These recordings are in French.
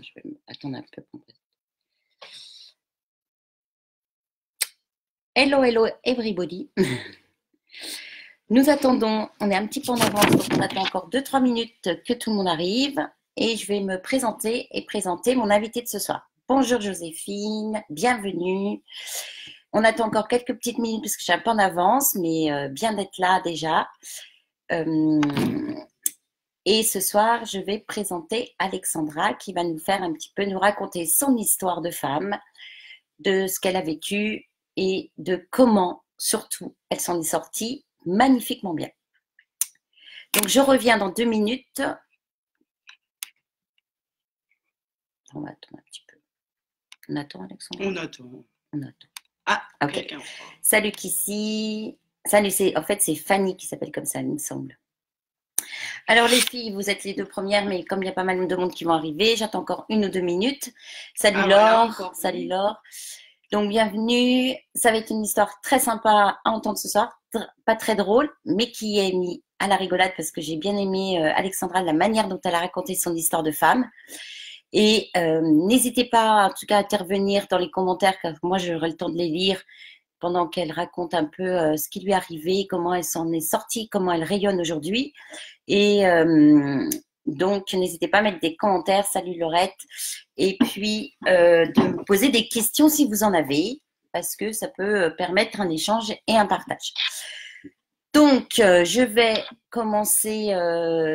Je vais attendre un peu. Hello, hello everybody. Nous attendons, on est un petit peu en avance, donc on attend encore 2-3 minutes que tout le monde arrive. Et je vais me présenter et présenter mon invité de ce soir. Bonjour Joséphine, bienvenue. On attend encore quelques petites minutes parce que je suis un peu en avance, mais bien d'être là déjà. Et ce soir, je vais présenter Alexandra qui va nous faire un petit peu, nous raconter son histoire de femme, de ce qu'elle a vécu et de comment, surtout, elle s'en est sortie magnifiquement bien. Donc, je reviens dans 2 minutes. On va attendre un petit peu. On attend, Alexandra? On attend. On attend. Ah, ok. Quelqu'un. Salut Kissy. Salut, en fait, c'est Fanny qui s'appelle comme ça, il me semble. Alors les filles, vous êtes les 2 premières, mais comme il y a pas mal de monde qui vont arriver, j'attends encore 1 ou 2 minutes. Salut Laure, voilà, salut Laure. Donc bienvenue, ça va être une histoire très sympa à entendre ce soir, pas très drôle, mais qui est mis à la rigolade parce que j'ai bien aimé Alexandra, la manière dont elle a raconté son histoire de femme. Et n'hésitez pas en tout cas à intervenir dans les commentaires, car moi j'aurai le temps de les lire pendant qu'elle raconte un peu ce qui lui est arrivé, comment elle s'en est sortie, comment elle rayonne aujourd'hui. Et donc, n'hésitez pas à mettre des commentaires, salut Laurette, et puis de me poser des questions si vous en avez, parce que ça peut permettre un échange et un partage. Donc, je vais commencer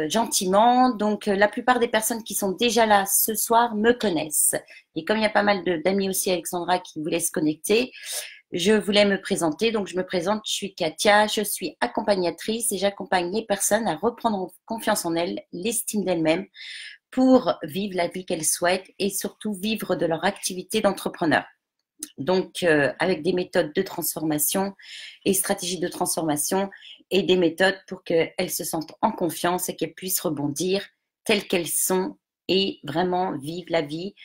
gentiment. Donc, la plupart des personnes qui sont déjà là ce soir me connaissent. Et comme il y a pas mal d'amis aussi, Alexandra, qui voulaient se connecter, je voulais me présenter, donc je me présente, je suis Katia, je suis accompagnatrice et j'accompagne les personnes à reprendre confiance en elles, l'estime d'elles-mêmes pour vivre la vie qu'elles souhaitent et surtout vivre de leur activité d'entrepreneur. Donc, avec des méthodes de transformation et stratégies de transformation et des méthodes pour qu'elles se sentent en confiance et qu'elles puissent rebondir telles qu'elles sont et vraiment vivre la vie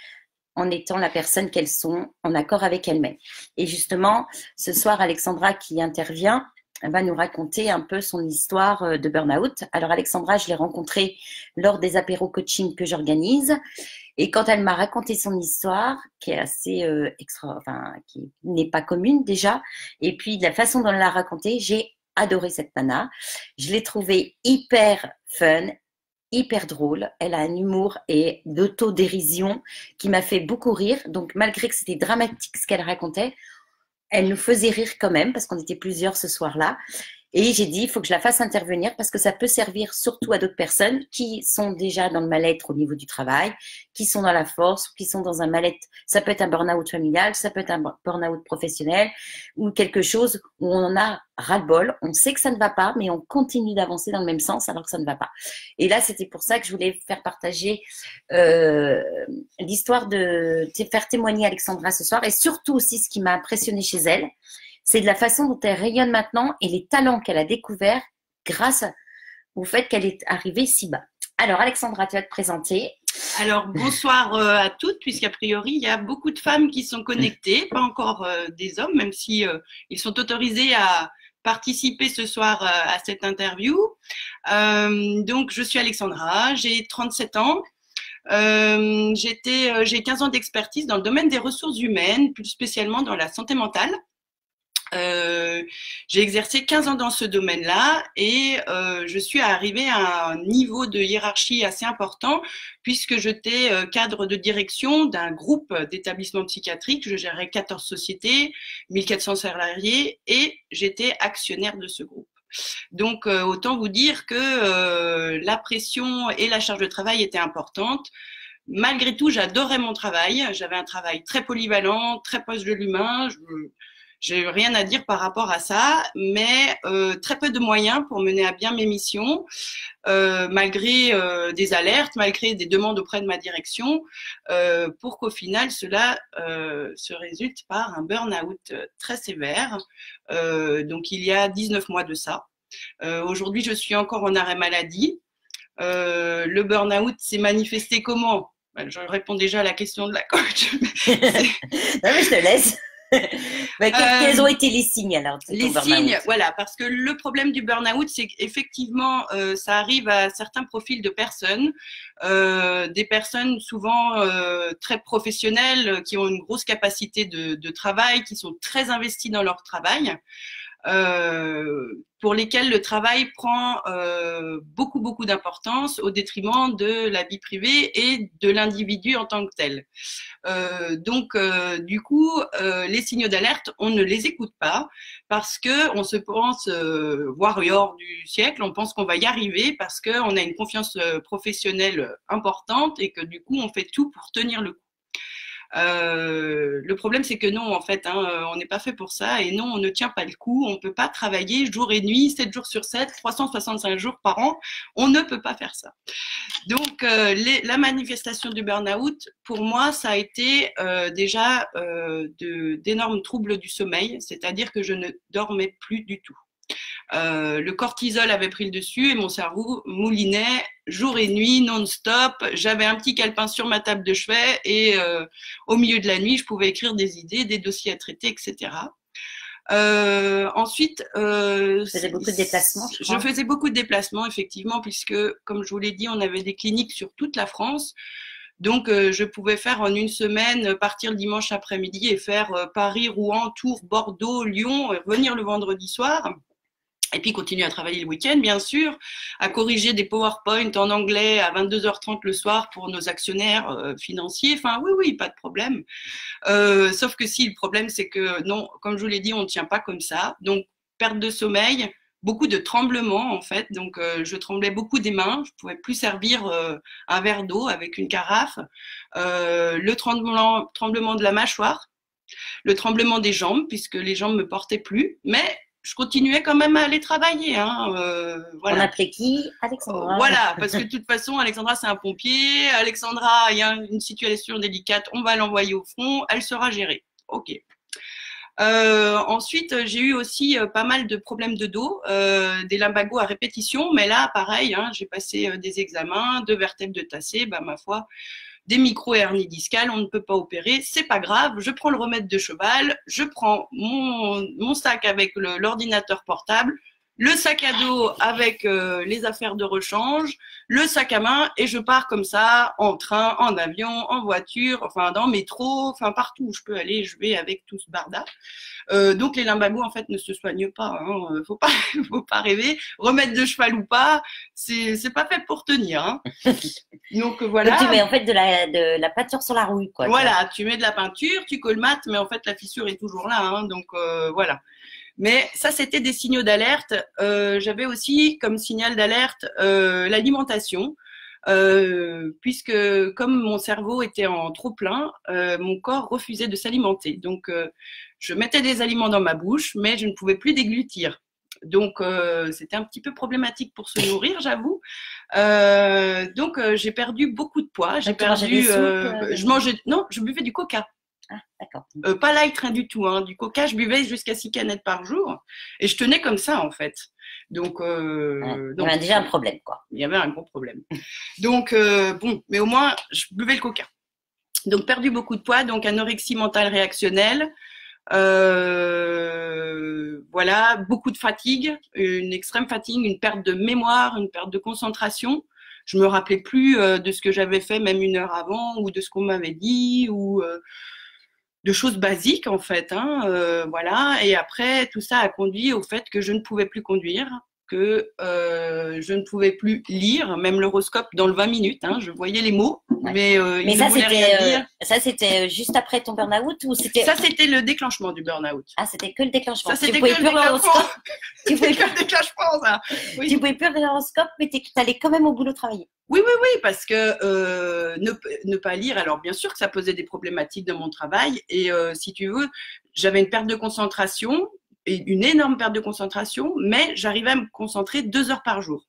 en étant la personne qu'elles sont, en accord avec elles-mêmes. Et justement, ce soir, Alexandra qui intervient va nous raconter un peu son histoire de burn-out. Alors Alexandra, je l'ai rencontrée lors des apéros coaching que j'organise. Et quand elle m'a raconté son histoire, qui est assez qui n'est pas commune déjà, et puis de la façon dont elle l'a racontée, j'ai adoré cette nana. Je l'ai trouvée hyper fun, hyper drôle, elle a un humour et d'autodérision qui m'a fait beaucoup rire. Donc malgré que c'était dramatique ce qu'elle racontait, elle nous faisait rire quand même parce qu'on était plusieurs ce soir-là. Et j'ai dit, il faut que je la fasse intervenir parce que ça peut servir surtout à d'autres personnes qui sont déjà dans le mal-être au niveau du travail, qui sont dans la force, qui sont dans un mal-être. Ça peut être un burn-out familial, ça peut être un burn-out professionnel ou quelque chose où on en a ras-le-bol. On sait que ça ne va pas, mais on continue d'avancer dans le même sens alors que ça ne va pas. Et là, c'était pour ça que je voulais faire partager l'histoire de faire témoigner Alexandra ce soir et surtout aussi ce qui m'a impressionné chez elle, c'est de la façon dont elle rayonne maintenant et les talents qu'elle a découverts grâce au fait qu'elle est arrivée si bas. Alors, Alexandra, tu vas te présenter. Alors, bonsoir à toutes, puisqu'a priori, il y a beaucoup de femmes qui sont connectées, pas encore des hommes, même si ils sont autorisés à participer ce soir à cette interview. Donc, je suis Alexandra, j'ai 37 ans. J'ai 15 ans d'expertise dans le domaine des ressources humaines, plus spécialement dans la santé mentale. J'ai exercé 15 ans dans ce domaine-là et je suis arrivée à un niveau de hiérarchie assez important puisque j'étais cadre de direction d'un groupe d'établissements psychiatriques. Je gérais 14 sociétés, 1400 salariés et j'étais actionnaire de ce groupe. Donc, autant vous dire que la pression et la charge de travail étaient importantes. Malgré tout, j'adorais mon travail. J'avais un travail très polyvalent, très proche de l'humain. J'ai rien à dire par rapport à ça, mais très peu de moyens pour mener à bien mes missions, malgré des alertes, malgré des demandes auprès de ma direction, pour qu'au final cela se résulte par un burn-out très sévère. Donc il y a 19 mois de ça. Aujourd'hui, je suis encore en arrêt maladie. Le burn-out s'est manifesté comment? Je réponds déjà à la question de la coach. Non mais je te laisse. Quels ont été les signes alors de Les ton signes, burn-out? voilà, parce que le problème du burn-out, c'est qu'effectivement, ça arrive à certains profils de personnes, des personnes souvent très professionnelles, qui ont une grosse capacité de travail, qui sont très investies dans leur travail. Pour lesquels le travail prend beaucoup d'importance au détriment de la vie privée et de l'individu en tant que tel. Du coup, les signaux d'alerte, on ne les écoute pas parce que on se pense warrior du siècle, on pense qu'on va y arriver parce qu'on a une confiance professionnelle importante et que du coup, on fait tout pour tenir le coup. Le problème, c'est que non, en fait, on n'est pas fait pour ça et non, on ne tient pas le coup. On ne peut pas travailler jour et nuit, 7 jours sur 7, 365 jours par an. On ne peut pas faire ça. Donc, la manifestation du burn-out, pour moi, ça a été déjà d'énormes troubles du sommeil, c'est-à-dire que je ne dormais plus du tout. Le cortisol avait pris le dessus et mon cerveau moulinait jour et nuit, non-stop. J'avais un petit calepin sur ma table de chevet et au milieu de la nuit, je pouvais écrire des idées, des dossiers à traiter, etc. Ensuite, Tu faisais beaucoup de déplacements, je faisais beaucoup de déplacements, effectivement, puisque, comme je vous l'ai dit, on avait des cliniques sur toute la France. Donc, je pouvais faire en une semaine, partir le dimanche après-midi et faire Paris, Rouen, Tours, Bordeaux, Lyon, revenir le vendredi soir. Et puis continuer à travailler le week-end, bien sûr, à corriger des PowerPoint en anglais à 22h30 le soir pour nos actionnaires financiers. Enfin, oui, pas de problème. Sauf que si, le problème, c'est que non, comme je vous l'ai dit, on ne tient pas comme ça. Donc, perte de sommeil, beaucoup de tremblements, en fait. Donc, je tremblais beaucoup des mains. Je ne pouvais plus servir un verre d'eau avec une carafe. Le tremblement de la mâchoire, le tremblement des jambes, puisque les jambes ne me portaient plus. Mais je continuais quand même à aller travailler. Voilà. On appelait qui? Alexandra. Voilà, parce que de toute façon, Alexandra, c'est un pompier. Alexandra, il y a une situation délicate, on va l'envoyer au front, elle sera gérée. OK. Ensuite, j'ai eu aussi pas mal de problèmes de dos, des lumbagos à répétition, mais là, pareil, j'ai passé des examens, 2 vertèbres de tassé, ma foi, des micro-hernies discales, on ne peut pas opérer, c'est pas grave, je prends le remède de cheval, je prends mon sac avec l'ordinateur portable, le sac à dos avec les affaires de rechange, le sac à main et je pars comme ça, en train, en avion, en voiture, enfin dans le métro, enfin partout où je peux aller, je vais avec tout ce barda. Donc les lumbagos en fait ne se soignent pas, faut pas rêver. Remède de cheval ou pas, c'est pas fait pour tenir. Donc voilà. Donc, tu mets en fait de la peinture sur la rouille, quoi. Voilà, tu mets de la peinture, tu colmates, mais en fait la fissure est toujours là, donc voilà. Mais ça, c'était des signaux d'alerte. J'avais aussi comme signal d'alerte l'alimentation, puisque comme mon cerveau était en trop plein, mon corps refusait de s'alimenter. Donc, je mettais des aliments dans ma bouche, mais je ne pouvais plus déglutir. Donc, c'était un petit peu problématique pour se nourrir, j'avoue. Donc, j'ai perdu beaucoup de poids. J'ai perdu. Je buvais du coca. Ah, d'accord. Pas light, rien du tout. Du coca, je buvais jusqu'à 6 canettes par jour. Et je tenais comme ça, en fait. Donc, il y avait déjà un problème, quoi. Il y avait un gros problème. Donc, bon, mais au moins, je buvais le coca. Donc, perdu beaucoup de poids, donc anorexie mentale réactionnelle. Voilà, beaucoup de fatigue, une extrême fatigue, une perte de mémoire, une perte de concentration. Je me rappelais plus de ce que j'avais fait même 1 heure avant ou de ce qu'on m'avait dit ou de choses basiques en fait. Voilà. Et après, tout ça a conduit au fait que je ne pouvais plus conduire, que je ne pouvais plus lire, même l'horoscope dans le 20 minutes. Je voyais les mots, mais il ne voulait rien dire. Ça, c'était juste après ton burn-out ou c'était... Ça, c'était le déclenchement du burn-out. Ah, c'était que le déclenchement. Ça, c'était que le déclenchement. C'était que le déclenchement, ça. Oui. Tu pouvais plus regarder l'horoscope, mais tu allais quand même au boulot travailler. Oui, parce que ne pas lire, alors bien sûr que ça posait des problématiques dans mon travail. Et si tu veux, j'avais une perte de concentration, et une énorme perte de concentration, mais j'arrivais à me concentrer 2 heures par jour.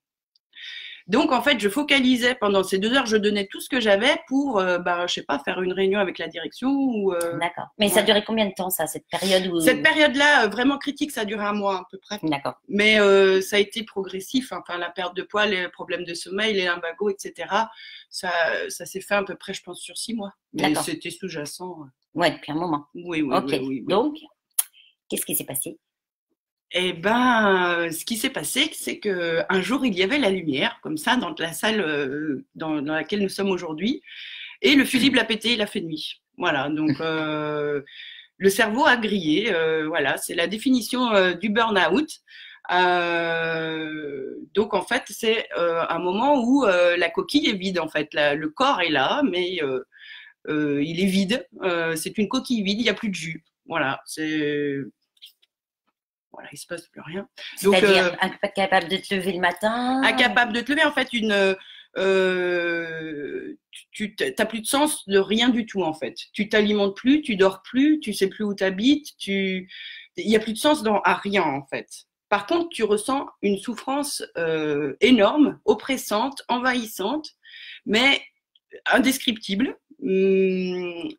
Donc, en fait, je focalisais pendant ces 2 heures, je donnais tout ce que j'avais pour, je sais pas, faire une réunion avec la direction. D'accord. Mais ça durait combien de temps, ça, cette période où... Cette période-là, vraiment critique, ça a duré 1 mois à peu près. D'accord. Mais ça a été progressif. Enfin, la perte de poids, les problèmes de sommeil, les lumbagos, etc. Ça s'est fait à peu près, je pense, sur 6 mois. Mais c'était sous-jacent. Ouais, depuis un moment. Oui, oui, Ok. oui, oui, oui. Donc, qu'est-ce qui s'est passé? Eh ben, ce qui s'est passé, c'est qu'un jour, il y avait la lumière, comme ça, dans la salle dans laquelle nous sommes aujourd'hui, et le fusible a pété, il a fait nuit. Voilà, donc le cerveau a grillé. Voilà, c'est la définition du burn-out. Donc en fait, c'est un moment où la coquille est vide. En fait, le corps est là, mais il est vide. C'est une coquille vide. Il n'y a plus de jus. Voilà, voilà, il se passe plus rien. C'est-à-dire incapable de te lever le matin? Incapable de te lever, en fait, tu n'as plus de sens de rien du tout, en fait. Tu t'alimentes plus, tu dors plus, tu sais plus où tu habites, il n'y a plus de sens à rien, en fait. Par contre, tu ressens une souffrance énorme, oppressante, envahissante, mais indescriptible, mais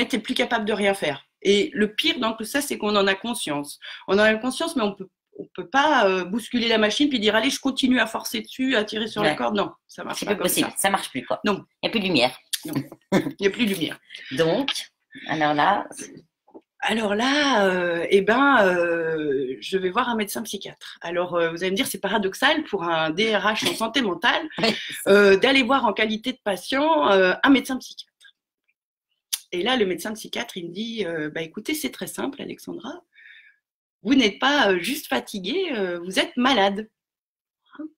tu n'es plus capable de rien faire. Et le pire dans tout ça, c'est qu'on en a conscience. On en a conscience, mais on peut pas bousculer la machine puis dire allez, je continue à forcer dessus, à tirer sur la corde. Non, ça marche pas comme ça. Ça marche plus, quoi. Non. Il n'y a plus de lumière. Non. Il n'y a plus de lumière. Donc, alors là, je vais voir un médecin psychiatre. Alors, vous allez me dire, c'est paradoxal pour un DRH en santé mentale d'aller voir en qualité de patient un médecin psychiatre. Et là, le médecin psychiatre, il me dit, écoutez, c'est très simple, Alexandra. Vous n'êtes pas juste fatiguée, vous êtes malade. Comment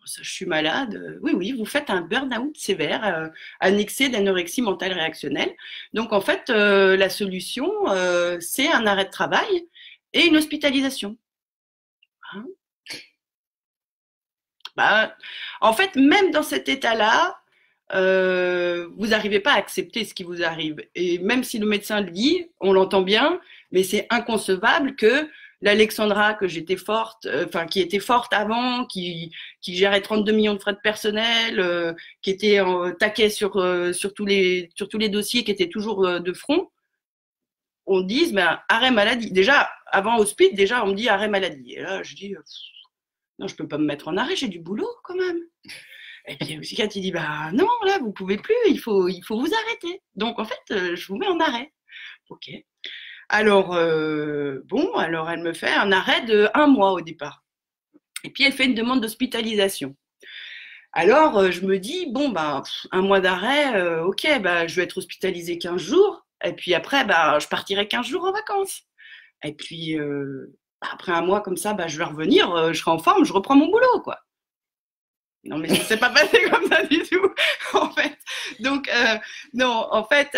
ça, je suis malade? Oui, oui, vous faites un burn-out sévère, annexé d'anorexie mentale réactionnelle. Donc, en fait, la solution, c'est un arrêt de travail et une hospitalisation. En fait, même dans cet état-là, vous n'arrivez pas à accepter ce qui vous arrive. Et même si le médecin le dit, on l'entend bien, mais c'est inconcevable que l'Alexandra, que j'étais forte, qui était forte avant, qui gérait 32 millions de frais de personnel, qui était taquet sur tous les dossiers, qui était toujours de front, on dise arrêt maladie. Déjà, avant hospice, on me dit arrêt maladie. Et là, je dis non, je peux pas me mettre en arrêt, j'ai du boulot quand même. Et puis le psychiatre, il dit non, là, vous pouvez plus, il faut vous arrêter. Donc en fait, je vous mets en arrêt. Ok. Alors, alors elle me fait un arrêt de 1 mois au départ. Et puis elle fait une demande d'hospitalisation. Alors je me dis, 1 mois d'arrêt, ok, je vais être hospitalisée 15 jours. Et puis après, je partirai 15 jours en vacances. Et puis après 1 mois comme ça, je vais revenir, je serai en forme, je reprends mon boulot, quoi. Non, mais ça s'est pas passé comme ça du tout, en fait. Donc, non, en fait,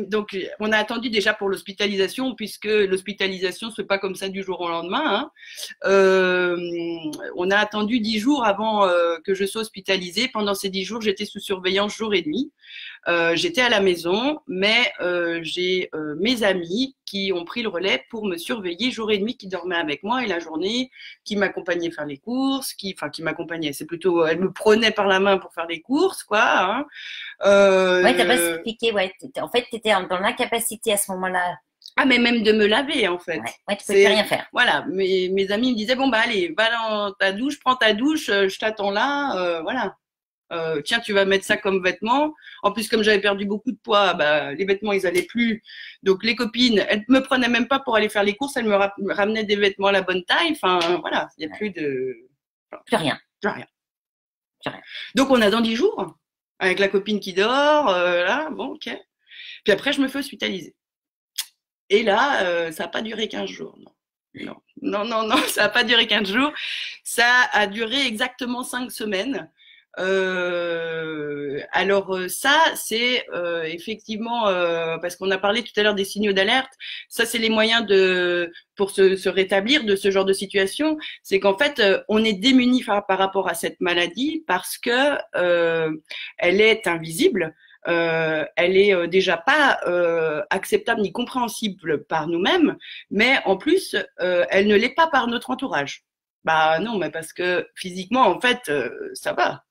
donc, on a attendu déjà pour l'hospitalisation, puisque l'hospitalisation se fait pas comme ça du jour au lendemain. On a attendu 10 jours avant que je sois hospitalisée. Pendant ces 10 jours, j'étais sous surveillance jour et nuit. J'étais à la maison, mais j'ai mes amis qui ont pris le relais pour me surveiller jour et nuit, qui dormaient avec moi, et la journée, qui m'accompagnaient faire les courses, qui m'accompagnaient, c'est plutôt, elle me prenait par la main pour faire les courses, quoi. Ouais, t'as pas expliqué, ouais. En fait, t'étais dans l'incapacité à ce moment-là. Ah, mais même de me laver, en fait. Ouais, tu pouvais plus rien faire. Voilà, mes amis me disaient, allez, va dans ta douche, prends ta douche, je t'attends là, voilà. Tiens, tu vas mettre ça comme vêtement. En plus, comme j'avais perdu beaucoup de poids, les vêtements, ils allaient plus. Donc, les copines, elles me prenaient même pas pour aller faire les courses. Elles me ramenaient des vêtements à la bonne taille. Enfin, voilà, il n'y a plus de... Plus rien. Plus rien. Donc, on a dans 10 jours, avec la copine qui dort, là, bon, ok. Puis après, je me fais hospitaliser. Et là, ça n'a pas duré 15 jours, non, ça n'a pas duré 15 jours. Ça a duré exactement 5 semaines. Alors ça, c'est effectivement parce qu'on a parlé tout à l'heure des signaux d'alerte. Ça, c'est les moyens pour se rétablir de ce genre de situation. C'est qu'en fait, on est démuni par rapport à cette maladie parce que elle est invisible. Elle est déjà pas acceptable ni compréhensible par nous-mêmes, mais en plus, elle ne l'est pas par notre entourage. Non, mais parce que physiquement, en fait, ça va.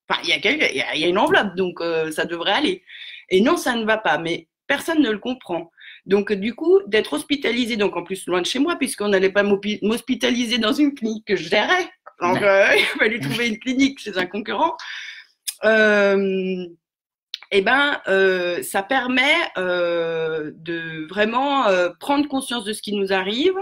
Enfin, il y a une enveloppe, donc ça devrait aller. Et non, ça ne va pas, mais personne ne le comprend. Donc, du coup, d'être hospitalisé, donc en plus loin de chez moi, puisqu'on n'allait pas m'hospitaliser dans une clinique que je gérais. Donc, il fallait trouver une clinique chez un concurrent. eh ben, ça permet de vraiment prendre conscience de ce qui nous arrive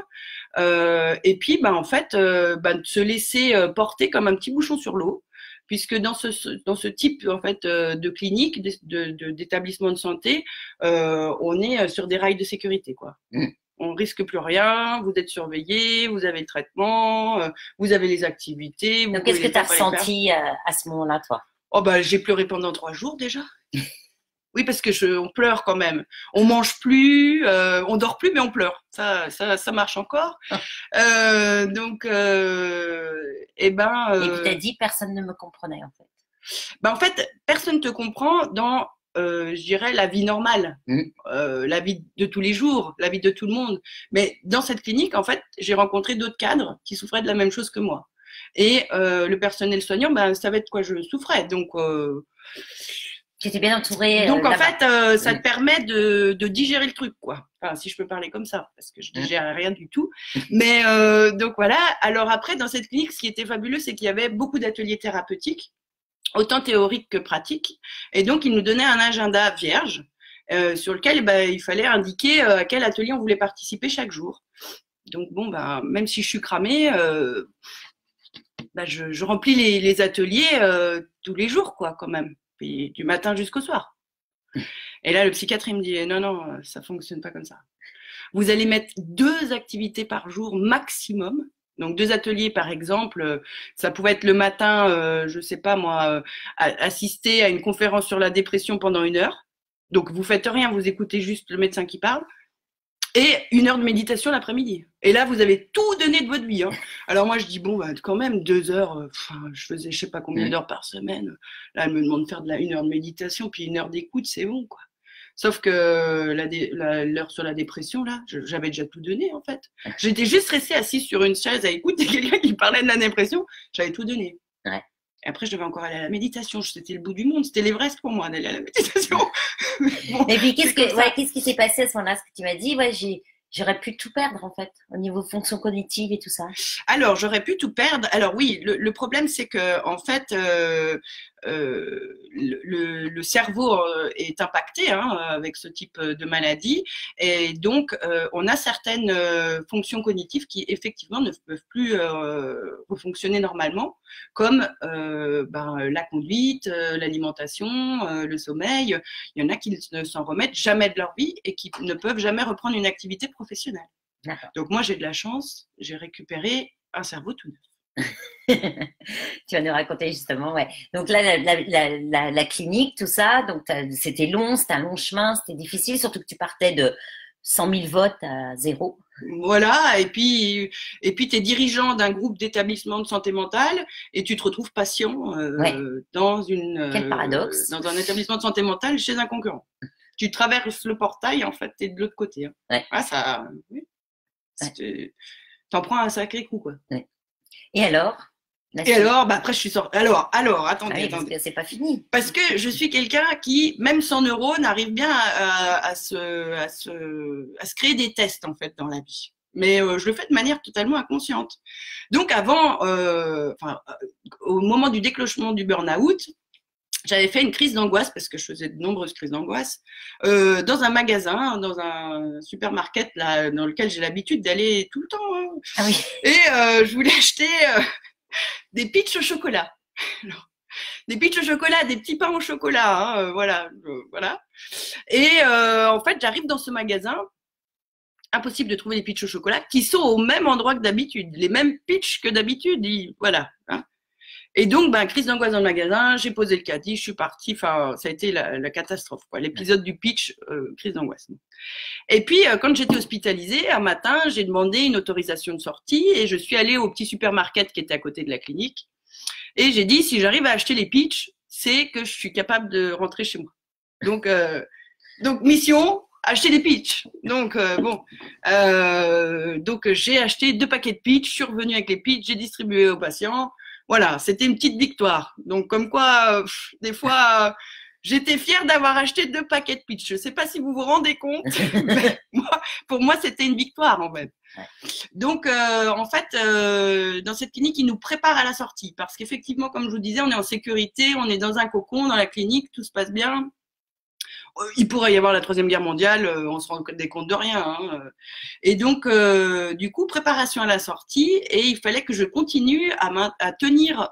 et puis, ben, en fait, ben, de se laisser porter comme un petit bouchon sur l'eau, puisque dans ce type en fait de clinique, d'établissement de santé, on est sur des rails de sécurité, quoi. On risque plus rien, vous êtes surveillé, vous avez le traitement, vous avez les activités. Donc, qu'est-ce que tu as ressenti à ce moment-là, toi? Oh bah, j'ai pleuré pendant 3 jours déjà. Oui, parce que on pleure quand même. On mange plus, on dort plus, mais on pleure. Ça marche encore. Donc, Et puis t'as dit personne ne me comprenait en fait. Ben en fait, personne te comprend dans, je dirais, la vie normale, la vie de tous les jours, la vie de tout le monde. Mais dans cette clinique, en fait, j'ai rencontré d'autres cadres qui souffraient de la même chose que moi. Et le personnel soignant, ben, savait de quoi je souffrais. Donc, tu étais bien entourée. Donc, en fait, ça te permet de digérer le truc, quoi. Enfin, si je peux parler comme ça, parce que je digère rien du tout. Mais donc, voilà. Alors après, dans cette clinique, ce qui était fabuleux, c'est qu'il y avait beaucoup d'ateliers thérapeutiques, autant théoriques que pratiques. Et donc, ils nous donnaient un agenda vierge sur lequel ben, il fallait indiquer à quel atelier on voulait participer chaque jour. Donc, bon, ben, même si je suis cramée, ben, je remplis les ateliers tous les jours, quoi, quand même. Puis, du matin jusqu'au soir. Et là, le psychiatre, il me dit, non, non, ça fonctionne pas comme ça. Vous allez mettre 2 activités par jour maximum. Donc, 2 ateliers, par exemple, ça pouvait être le matin, je sais pas moi, assister à une conférence sur la dépression pendant 1 heure. Donc, vous faites rien, vous écoutez juste le médecin qui parle. Et 1 heure de méditation l'après-midi. Et là, vous avez tout donné de votre vie. Hein. Alors moi, je dis, bon, bah, quand même, 2 heures, je faisais je sais pas combien d'heures par semaine. Là, elle me demande de faire 1 heure de méditation, puis 1 heure d'écoute, c'est bon, quoi. Sauf que l'heure sur la dépression, là, j'avais déjà tout donné, en fait. J'étais juste restée assise sur une chaise à écouter quelqu'un qui parlait de la dépression. J'avais tout donné. Ouais. Et après, je devais encore aller à la méditation. C'était le bout du monde. C'était l'Everest pour moi d'aller à la méditation. Bon, et puis, qu'est-ce qui s'est passé à ce moment-là? Ce que tu m'as dit, ouais, j'aurais pu tout perdre, en fait, au niveau fonction cognitive et tout ça. Alors, j'aurais pu tout perdre. Alors oui, le problème, c'est que en fait, le cerveau est impacté avec ce type de maladie. Et donc, on a certaines fonctions cognitives qui, effectivement, ne peuvent plus fonctionner normalement, comme la conduite, l'alimentation, le sommeil. Il y en a qui ne s'en remettent jamais de leur vie et qui ne peuvent jamais reprendre une activité professionnelle. Donc, moi, j'ai de la chance, j'ai récupéré un cerveau tout neuf. Tu vas nous raconter justement, ouais. Donc là, la clinique, tout ça, donc c'était long, c'était un long chemin, c'était difficile, surtout que tu partais de 100 000 votes à 0. Voilà, et puis tu es dirigeant d'un groupe d'établissements de santé mentale et tu te retrouves patient dans Quel paradoxe. dans un établissement de santé mentale chez un concurrent. Tu traverses le portail, en fait, tu es de l'autre côté. Hein. Ouais. Ah, ça, oui. T'en prends un sacré coup, quoi. Ouais. Et alors, bah après je suis sortie. Alors, attendez, attendez. Parce que c'est pas fini. Parce que je suis quelqu'un qui, même sans neurones, arrive bien à se créer des tests en fait dans la vie. Mais je le fais de manière totalement inconsciente. Donc avant, au moment du déclenchement du burn-out, j'avais fait une crise d'angoisse parce que je faisais de nombreuses crises d'angoisse dans un magasin, dans un supermarket là, dans lequel j'ai l'habitude d'aller tout le temps. Hein. Ah oui. Et je voulais acheter des pitchs au chocolat. Alors, des pitchs au chocolat, des petits pains au chocolat, hein, voilà. Et en fait, j'arrive dans ce magasin, impossible de trouver des pitchs au chocolat qui sont au même endroit que d'habitude, les mêmes pitchs que d'habitude, voilà. Hein. Et donc, crise d'angoisse dans le magasin, j'ai posé le caddie, je suis partie, enfin, ça a été la catastrophe, quoi. L'épisode du pitch, crise d'angoisse. Et puis, quand j'étais hospitalisée, un matin, j'ai demandé une autorisation de sortie et je suis allée au petit supermarket qui était à côté de la clinique. Et j'ai dit, si j'arrive à acheter les pitchs, c'est que je suis capable de rentrer chez moi. Donc mission, acheter des pitchs. Donc, donc j'ai acheté 2 paquets de pitchs, je suis revenue avec les pitchs, j'ai distribué aux patients. Voilà, c'était une petite victoire. Donc, comme quoi, des fois, j'étais fière d'avoir acheté 2 paquets de pitch. Je ne sais pas si vous vous rendez compte, mais pour moi, c'était une victoire, en fait. Ouais. Donc, en fait, dans cette clinique, ils nous préparent à la sortie. Parce qu'effectivement, comme je vous disais, on est en sécurité, on est dans un cocon, dans la clinique, tout se passe bien. il pourrait y avoir la Troisième Guerre mondiale, on se rend des comptes de rien. Hein. Et donc, du coup, préparation à la sortie, et il fallait que je continue à tenir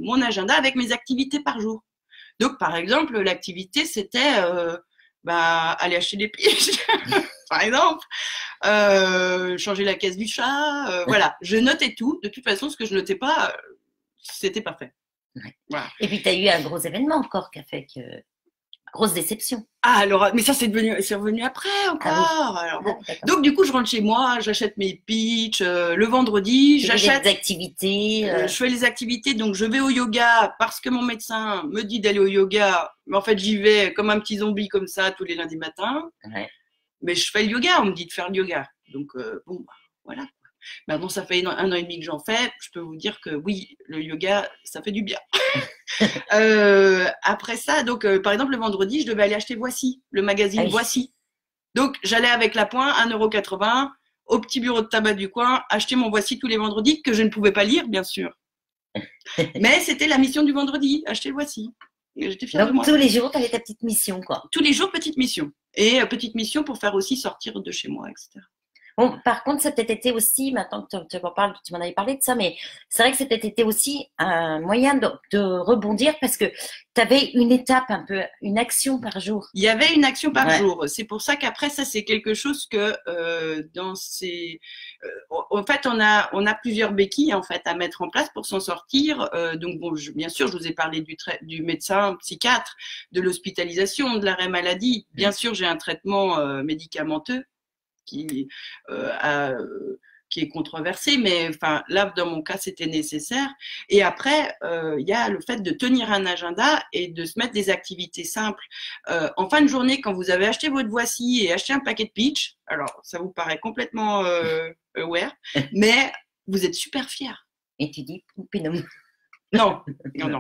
mon agenda avec mes activités par jour. Donc, par exemple, l'activité, c'était aller acheter des piges, par exemple, changer la caisse du chat. Voilà, je notais tout. De toute façon, ce que je notais pas, c'était pas fait. Ouais. Voilà. Et puis, tu as eu un gros événement encore qui a fait que… Grosse déception. Ah, alors, mais ça, c'est revenu après encore. Ah, oui. Alors, bon. Donc, du coup, je rentre chez moi, j'achète mes pitchs. Le vendredi, j'achète… des activités. Je fais les activités, donc je vais au yoga parce que mon médecin me dit d'aller au yoga. Mais en fait, j'y vais comme un petit zombie comme ça tous les lundis matins. Ouais. Mais je fais le yoga, on me dit de faire le yoga. Donc, bon, voilà. Maintenant, ça fait 1 an et demi que j'en fais. Je peux vous dire que oui, le yoga, ça fait du bien. Après ça, donc, par exemple, le vendredi, je devais aller acheter Voici, le magazine Voici. Donc, j'allais avec la pointe, 1,80 € au petit bureau de tabac du coin, acheter mon Voici tous les vendredis, que je ne pouvais pas lire, bien sûr. Mais c'était la mission du vendredi, acheter le Voici. J'étais fière de moi. Donc, tous les jours, tu avais ta petite mission, quoi. Tous les jours, petite mission. Et petite mission pour faire aussi sortir de chez moi, etc. Bon, par contre, ça a peut-être été aussi, maintenant que tu m'en avais parlé de ça, mais c'est vrai que ça a peut-être été aussi un moyen de rebondir parce que tu avais une étape un peu, une action par jour. Il y avait une action par jour. C'est pour ça qu'après, ça, c'est quelque chose que dans ces… en fait, on a plusieurs béquilles en fait à mettre en place pour s'en sortir. Donc, bon, bien sûr, je vous ai parlé du médecin psychiatre, de l'hospitalisation, de l'arrêt maladie. Bien sûr, j'ai un traitement médicamenteux qui est controversé, mais enfin là dans mon cas c'était nécessaire. Et après il y a le fait de tenir un agenda et de se mettre des activités simples. En fin de journée, quand vous avez acheté votre Voici et acheté un paquet de pitch, alors ça vous paraît complètement aware, mais vous êtes super fiers. Et tu dis poupinum. Non,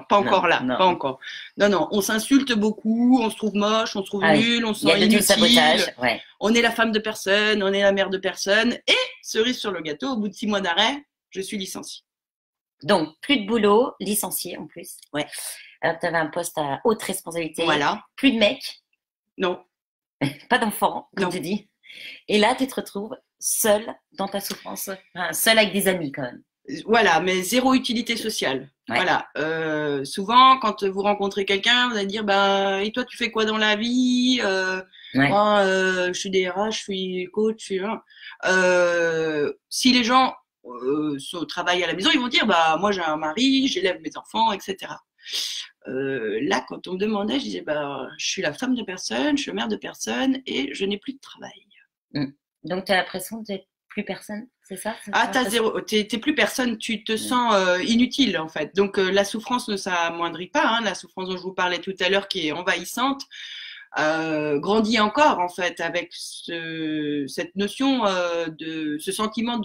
pas encore là, pas encore. Non, on s'insulte beaucoup, on se trouve moche, on se trouve nul, on se sent inutile. Ouais. On est la femme de personne, on est la mère de personne. Et cerise sur le gâteau, au bout de 6 mois d'arrêt, je suis licenciée. Donc, plus de boulot, licenciée en plus. Ouais. Alors, tu avais un poste à haute responsabilité. Voilà. Plus de mecs. Non. Pas d'enfants, comme tu dis. Et là, tu te retrouves seule dans ta souffrance. Enfin, seule avec des amis quand même. Voilà, mais zéro utilité sociale. Ouais. Voilà. Souvent, quand vous rencontrez quelqu'un, vous allez dire, et toi, tu fais quoi dans la vie? Moi, je suis DRH, je suis coach, si les gens travaillent à la maison, ils vont dire, moi, j'ai un mari, j'élève mes enfants, etc. Là, quand on me demandait, je disais, je suis la femme de personne, je suis la mère de personne et je n'ai plus de travail. Donc, tu as l'impression d'être plus personne, c'est ça? T'es plus personne, tu te sens inutile en fait. Donc la souffrance ne s'amoindrit pas, hein, la souffrance dont je vous parlais tout à l'heure qui est envahissante, grandit encore en fait avec cette notion de ce sentiment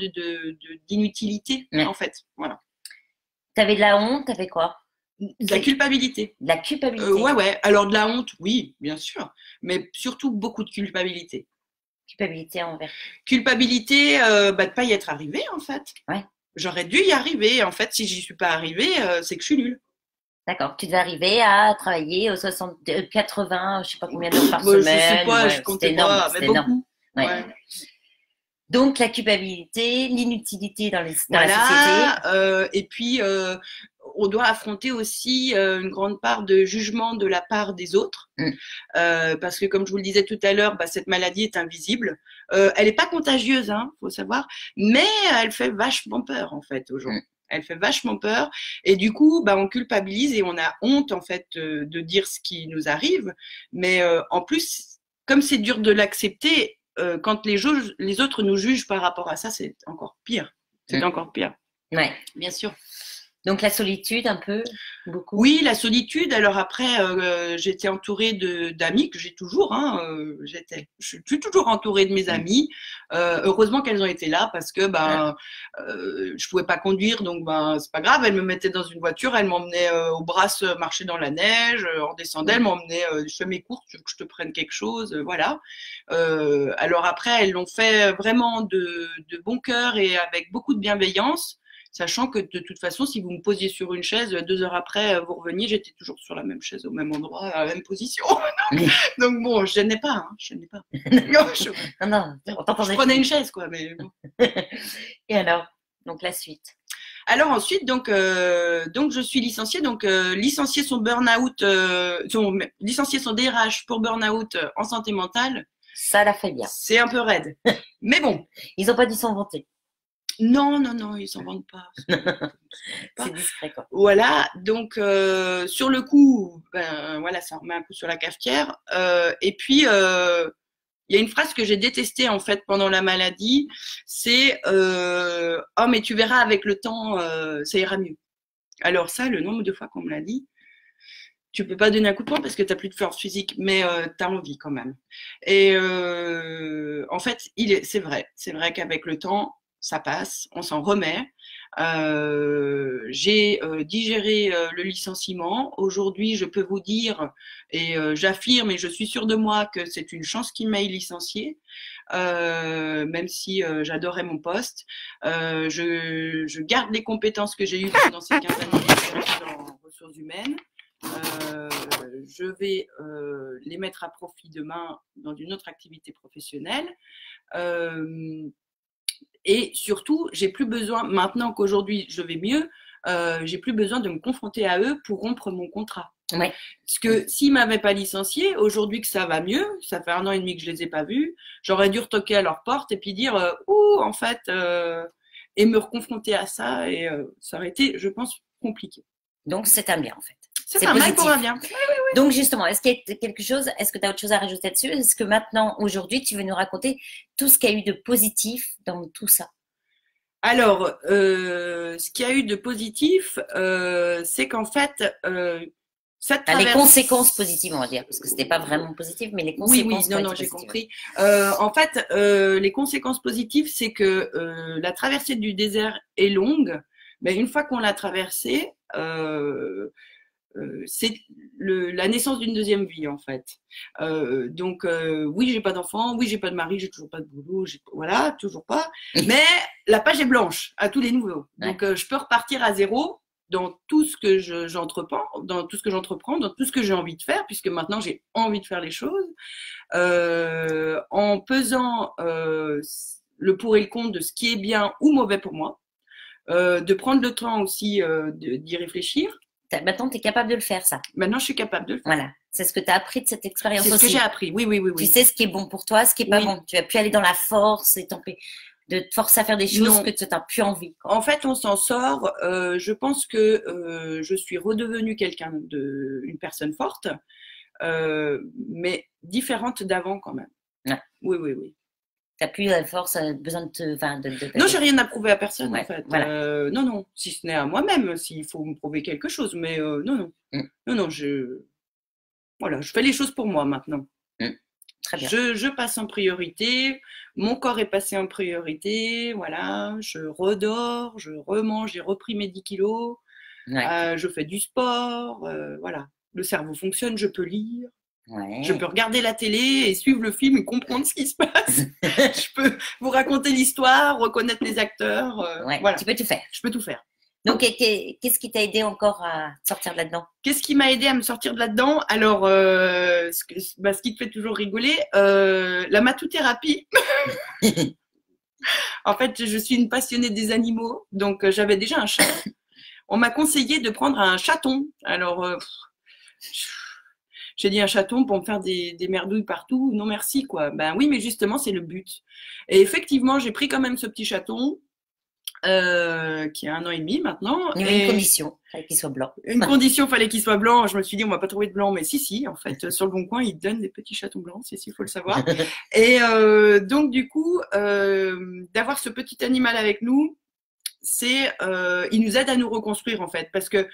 d'inutilité en fait. Voilà. T'avais de la honte, t'avais quoi? De la culpabilité. De la culpabilité. Ouais. Alors de la honte, oui, bien sûr, mais surtout beaucoup de culpabilité. Culpabilité envers. Culpabilité de ne pas y être arrivé en fait. Ouais. J'aurais dû y arriver. En fait, si j'y suis pas arrivée, c'est que je suis nulle. D'accord. Tu devais arriver à travailler aux 80, je sais pas combien d'heures par semaine. Je sais pas, je comptais pas, mais beaucoup. Ouais. Donc la culpabilité, l'inutilité dans la société. Et puis on doit affronter aussi une grande part de jugement de la part des autres, parce que comme je vous le disais tout à l'heure, cette maladie est invisible. Elle n'est pas contagieuse, faut savoir, mais elle fait vachement peur en fait aux gens. Elle fait vachement peur et du coup, on culpabilise et on a honte en fait de dire ce qui nous arrive. Mais en plus, comme c'est dur de l'accepter, quand les autres nous jugent par rapport à ça, c'est encore pire. C'est encore pire. Ouais, bien sûr. Donc la solitude un peu, beaucoup. Oui, la solitude. Alors après, j'étais entourée d'amis que j'ai toujours. Je suis toujours entourée de mes amis. Heureusement qu'elles ont été là parce que je pouvais pas conduire, donc c'est pas grave. Elles me mettaient dans une voiture, elles m'emmenaient au Brasse marcher dans la neige, on descendait, elles m'emmenaient, je fais mes courses, tu veux que je te prenne quelque chose, voilà. Alors après, elles l'ont fait vraiment de bon cœur et avec beaucoup de bienveillance. Sachant que de toute façon, si vous me posiez sur une chaise, 2 heures après, vous reveniez, j'étais toujours sur la même chaise, au même endroit, à la même position. Donc bon, je n'ai pas, hein, je n'ai pas. Non, Non, on t'entendait. je prenais une chaise, quoi. Mais bon. Et alors, donc la suite. Alors ensuite, donc je suis licenciée, donc licencier son burn-out, licencier son DRH pour burn-out en santé mentale. Ça l'a fait bien. C'est un peu raide. Mais bon. Ils n'ont pas dû s'en vanter. Non, ils s'en vantent pas. C'est discret, quoi. Voilà, donc sur le coup, ben voilà, ça remet un coup sur la cafetière. Et puis il y a une phrase que j'ai détestée en fait pendant la maladie, c'est oh mais tu verras avec le temps, ça ira mieux. Alors ça, le nombre de fois qu'on me l'a dit, tu peux pas donner un coup de poing parce que tu n'as plus de force physique, mais tu as envie quand même. Et en fait, c'est vrai qu'avec le temps, ça passe, on s'en remet. J'ai digéré le licenciement. Aujourd'hui, je peux vous dire, et j'affirme et je suis sûre de moi que c'est une chance qu'il m'ait licencié, même si j'adorais mon poste. Je garde les compétences que j'ai eues pendant ces 15 années en ressources humaines. Je vais les mettre à profit demain dans une autre activité professionnelle. Et surtout, j'ai plus besoin, maintenant qu'aujourd'hui je vais mieux, j'ai plus besoin de me confronter à eux pour rompre mon contrat. Ouais. Parce que s'ils m'avaient pas licencié, aujourd'hui que ça va mieux, ça fait 1 an et demi que je les ai pas vus, j'aurais dû retoquer à leur porte et puis dire ouh en fait et me reconfronter à ça et ça aurait été, je pense, compliqué. Donc c'est un bien en fait. C'est un mal pour un bien. Oui. Donc justement, est-ce qu'il y a quelque chose, est-ce que tu as autre chose à rajouter dessus? Est-ce que maintenant, aujourd'hui, tu veux nous raconter tout ce qu'il y a eu de positif dans tout ça? Alors, ce qu'il y a eu de positif, c'est qu'en fait, cette traverse... Les conséquences positives, on va dire, parce que c'était pas vraiment positif, mais les conséquences. Oui, non, j'ai compris. En fait, les conséquences positives, c'est que la traversée du désert est longue, mais une fois qu'on l'a traversée, c'est la naissance d'une deuxième vie en fait. Donc oui, j'ai pas d'enfant, oui, j'ai pas de mari, j'ai toujours pas de boulot, voilà, toujours pas. Mais la page est blanche à tous les niveaux. Donc je peux repartir à zéro dans tout ce que j'entreprends, dans tout ce que j'ai envie de faire, puisque maintenant j'ai envie de faire les choses, en pesant le pour et le contre de ce qui est bien ou mauvais pour moi, de prendre le temps aussi d'y réfléchir. Maintenant, tu es capable de le faire, ça. Maintenant, je suis capable de le faire. Voilà. C'est ce que tu as appris de cette expérience aussi. C'est ce que j'ai appris, oui. Tu sais ce qui est bon pour toi, ce qui n'est pas bon. Tu vas plus aller dans la force et de te forcer à faire des choses que tu n'as plus envie. En fait, on s'en sort. Je pense que je suis redevenue une personne forte, mais différente d'avant quand même. Ouais. Oui. Tu n'as plus la force, besoin de te… Non, j'ai rien à prouver à personne, en fait. Voilà. Non, si ce n'est à moi-même, s'il faut me prouver quelque chose. Mais non. Non, voilà, je fais les choses pour moi maintenant. Très bien. Je passe en priorité, mon corps est passé en priorité, voilà, je redors, je remange, j'ai repris mes 10 kilos, je fais du sport, voilà. Le cerveau fonctionne, je peux lire. Ouais. Je peux regarder la télé et suivre le film et comprendre ce qui se passe. Je peux vous raconter l'histoire, reconnaître les acteurs. Voilà. Tu peux tout faire. Je peux tout faire. Donc, qu'est-ce qui t'a aidé encore à sortir de là-dedans? Qu'est-ce qui m'a aidé à me sortir de là-dedans? Alors, ce qui te fait toujours rigoler, la matouthérapie. En fait, je suis une passionnée des animaux, donc j'avais déjà un chat. On m'a conseillé de prendre un chaton. Alors, j'ai dit un chaton pour me faire des merdouilles partout. Non, merci, quoi. Ben oui, mais justement, c'est le but. Et effectivement, j'ai pris quand même ce petit chaton, qui a 1 an et demi maintenant. Il y avait une condition, il fallait qu'il soit blanc. Une condition, il fallait qu'il soit blanc. Je me suis dit, on va pas trouver de blanc, mais si, en fait, sur le Bon Coin, ils donnent des petits chatons blancs, il faut le savoir. Et donc, du coup, d'avoir ce petit animal avec nous, il nous aide à nous reconstruire, en fait, parce que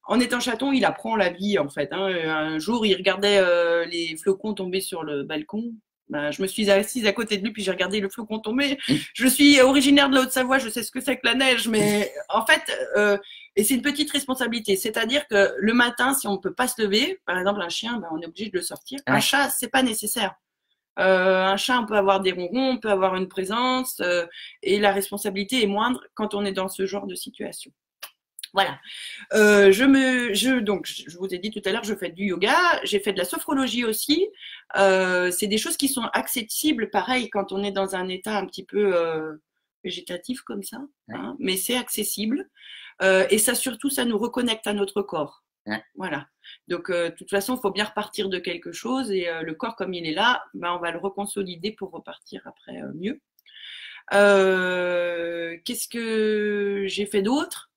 en étant chaton, il apprend la vie, en fait. Un jour, il regardait les flocons tomber sur le balcon. Ben, je me suis assise à côté de lui, puis j'ai regardé le flocon tomber. Je suis originaire de la Haute-Savoie, je sais ce que c'est que la neige, mais en fait, et c'est une petite responsabilité. C'est-à-dire que le matin, si on ne peut pas se lever, par exemple un chien, ben, on est obligé de le sortir. Un chat, c'est pas nécessaire. Un chat, on peut avoir des ronrons, on peut avoir une présence, et la responsabilité est moindre quand on est dans ce genre de situation. Voilà. Donc, je vous ai dit tout à l'heure, je fais du yoga, j'ai fait de la sophrologie aussi. C'est des choses qui sont accessibles, pareil, quand on est dans un état un petit peu végétatif comme ça, hein, mais c'est accessible. Et ça, surtout, ça nous reconnecte à notre corps. Ouais. Voilà. Donc, de toute façon, il faut bien repartir de quelque chose et le corps, comme il est là, ben, on va le reconsolider pour repartir après mieux. Qu'est-ce que j'ai fait d'autre?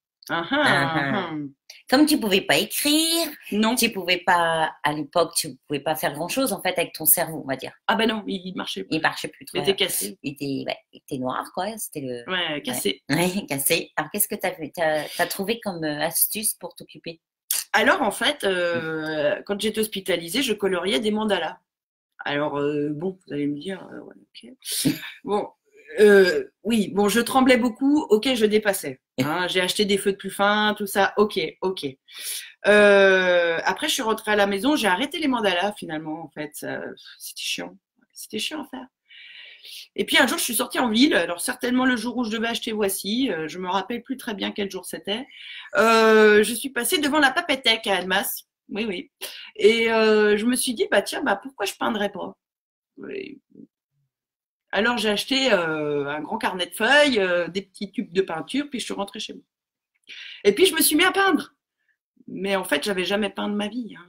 Comme tu pouvais pas écrire, non. Tu pouvais pas, à l'époque, tu pouvais pas faire grand-chose en fait avec ton cerveau, on va dire. Ah ben non, il marchait pas. Il marchait plus trop. Il était cassé. Il était noir, quoi. C'était le. Ouais, cassé. Ouais, cassé. Alors, qu'est-ce que t'as trouvé comme astuce pour t'occuper? Alors, en fait, quand j'étais hospitalisée, je coloriais des mandalas. Alors, bon, vous allez me dire, ouais, ok. Bon, oui, bon, je tremblais beaucoup, ok, je dépassais. Hein, j'ai acheté des feux de plus fins, tout ça, ok. Après, je suis rentrée à la maison, j'ai arrêté les mandalas finalement, en fait. C'était chiant à faire. Et puis un jour, je suis sortie en ville, alors certainement le jour où je devais acheter Voici, je me rappelle plus très bien quel jour c'était. Je suis passée devant la Papéthèque à Annemasse. Oui. Et je me suis dit, bah tiens, pourquoi je peindrais pas? Oui. Alors j'ai acheté un grand carnet de feuilles, des petits tubes de peinture, puis je suis rentrée chez moi. Et puis je me suis mis à peindre. Mais en fait, j'avais jamais peint de ma vie. Hein.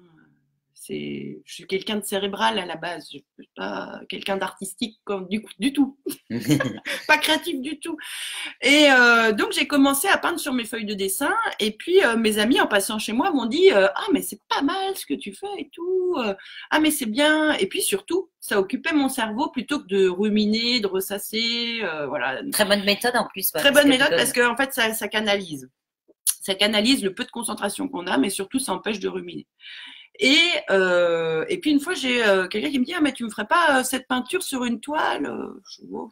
Je suis quelqu'un de cérébral à la base. Je suis pas quelqu'un d'artistique du tout. Pas créatif du tout. Et donc j'ai commencé à peindre sur mes feuilles de dessin. Et puis mes amis en passant chez moi m'ont dit ah mais c'est pas mal ce que tu fais et tout. Ah mais c'est bien. Et puis surtout ça occupait mon cerveau plutôt que de ruminer, de ressasser. Voilà. Très bonne méthode en plus. Très bonne méthode parce que en fait ça canalise. Ça canalise le peu de concentration qu'on a, mais surtout ça empêche de ruminer. Et puis une fois j'ai quelqu'un qui me dit ah mais tu me ferais pas cette peinture sur une toile? Je dis, oh.